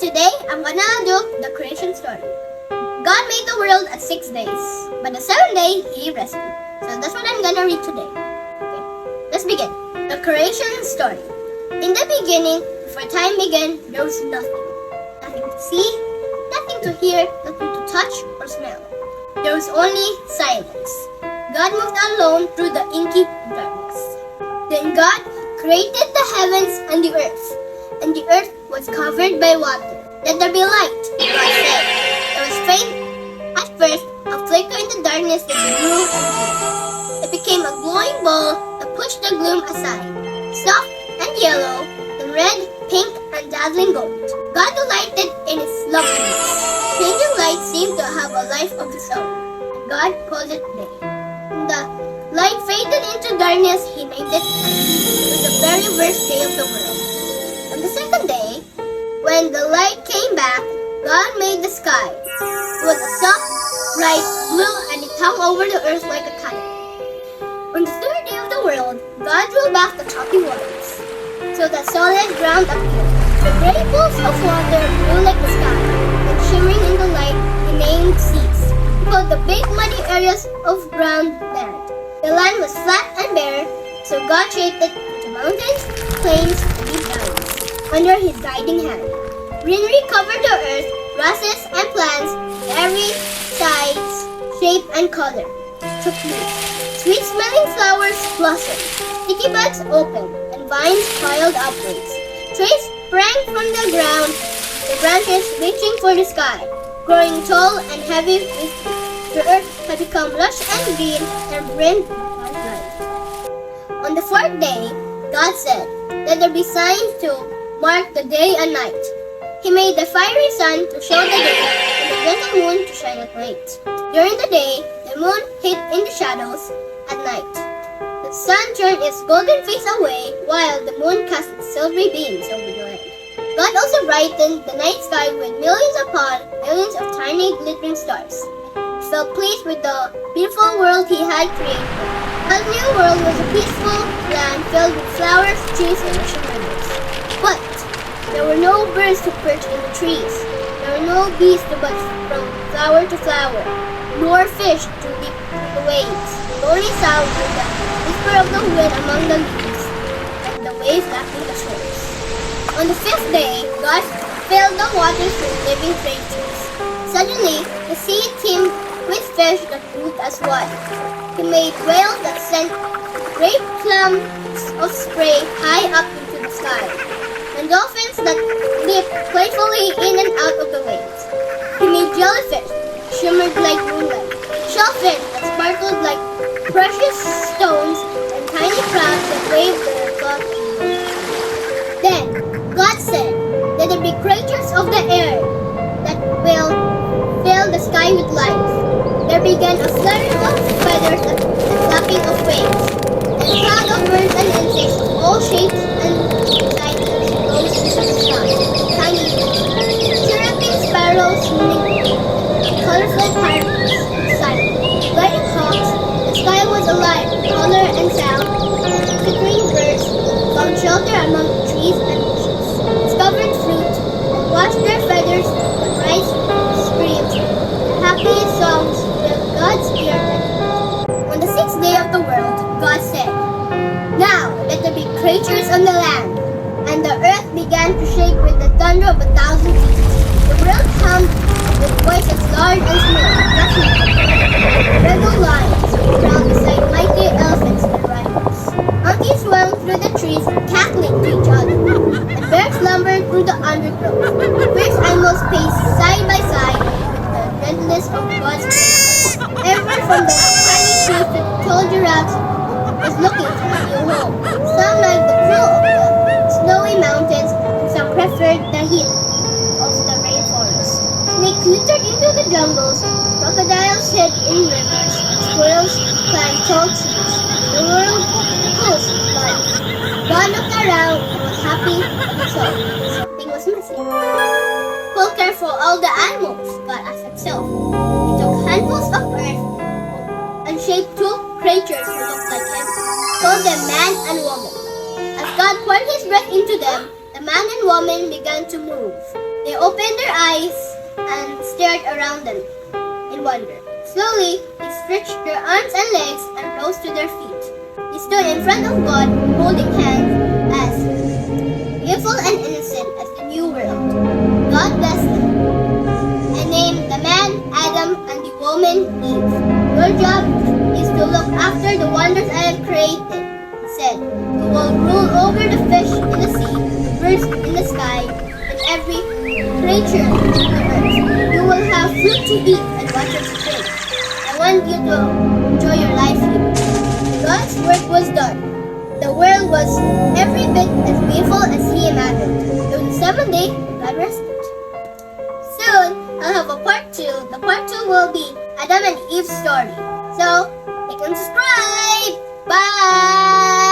Today, I'm gonna do the creation story. God made the world at 6 days, but the 7th day, He rested. So that's what I'm gonna read today. Okay, let's begin. The creation story. In the beginning, before time began, there was nothing. Nothing to see, nothing to hear, nothing to touch or smell. There was only silence. God moved alone through the inky darkness. Then God created the heavens and the earth was covered by water. Let there be light, God said. There was faint, at first, a flicker in the darkness that grew and grew. It became a glowing ball that pushed the gloom aside. Soft and yellow, then red, pink, and dazzling gold. God delighted in its loveliness. Changing light seemed to have a life of its own. God called it day. When the light faded into darkness, He named it night. It was the very worst day of the world. On the 2nd day, when the light came back, God made the sky. It was a soft, bright blue, and it hung over the earth like a canopy. On the 3rd day of the world, God drew back the choppy waters, so that solid ground appeared. The gray pools of water blew like the sky, and shimmering in the light, He named seas. He called the big muddy areas of ground land. The land was flat and bare, so God shaped it into mountains, plains, and deep valleys under His guiding hand. Greenery covered the earth, grasses and plants, every size, shape, and color took root. Sweet-smelling flowers blossomed, sticky buds opened, and vines piled upwards. Trees sprang from the ground, their branches reaching for the sky, growing tall and heavy with fruit. The earth had become lush and green and brimmed with life. On the 4th day, God said, "Let there be signs to mark the day and night." He made the fiery sun to show the day and the gentle moon to shine at night. During the day, the moon hid in the shadows. At night, the sun turned its golden face away while the moon cast its silvery beams over the land. God also brightened the night sky with millions upon millions of tiny glittering stars. He felt pleased with the beautiful world He had created. God's new world was a peaceful land filled with flowers, trees, and rushing rivers. But there were no birds to perch in the trees. There were no bees to buzz from flower to flower, nor fish to leap the waves. The only sound was the whisper of the wind among the leaves and the waves lapping the shores. On the 5th day, God filled the waters with living creatures. Suddenly, the sea teemed with fish that moved as one. He made whales that sent great clumps of spray high up into the sky, and dolphins that leaped playfully in and out of the waves. He made jellyfish that shimmered like moonlight, shellfish that sparkled like precious stones, and tiny crabs that waved their claws in the wind. Then God said, "Let there be creatures of the air that will fill the sky with life." There began a fluttering of feathers and flapping of wings, and a cloud of birds and insects of all shapes and sizes rose into the sky. Tiny chirruping sparrows singing, colorful parrots sang, gliding hawks. The sky was alive with color and sound. Twittering birds found shelter among trees and bushes, discovered fruit, and washed their feathers with rice streams. Happy songs filled God's ear. On the 6th day of the world, God said, "Now let there be creatures on the land." And the earth began to shake with the thunder of 1,000 feet. The world hummed with voices large and small, crashing. Regal lions round beside mighty elephants and rhinos. Monkeys swung through the trees, cackling to each other, and bears lumbered through the undergrowth. Fierce animals paced side by side with the gentleness of God's grace. Everyone from the tiny trees to tall giraffes was looking for a new home. Some liked the thrill of the snowy mountains, and some preferred the heat of the rainforest. Snakes glittered into the jungles, crocodiles hid in rivers, squirrels climbed tall trees. The world pulsed with life. God looked around and was happy when He saw something was missing. Who will care for all the animals? God asked Himself. He took handfuls of earth and shaped 2 creatures who looked like Him, called them man and woman. As God poured His breath into them, the man and woman began to move. They They opened their eyes and stared around them in wonder. Slowly, they stretched their arms and legs and rose to their feet. They stood in front of God, holding hands as beautiful and innocent as the new world. God blessed them and named the man Adam and the woman Eve. Your job is to look after the wonders I have created, he said. You will rule over the fish in the sea, the birds in the sky, and every creature on the earth. You will have food to eat and water to drink. I want you to enjoy your life here. God's work was done. The world was every bit as beautiful as he imagined. On the seventh day, God rested. Soon, I'll have a part 2. The part 2 will be Adam and Eve's story. So, like and subscribe! Bye!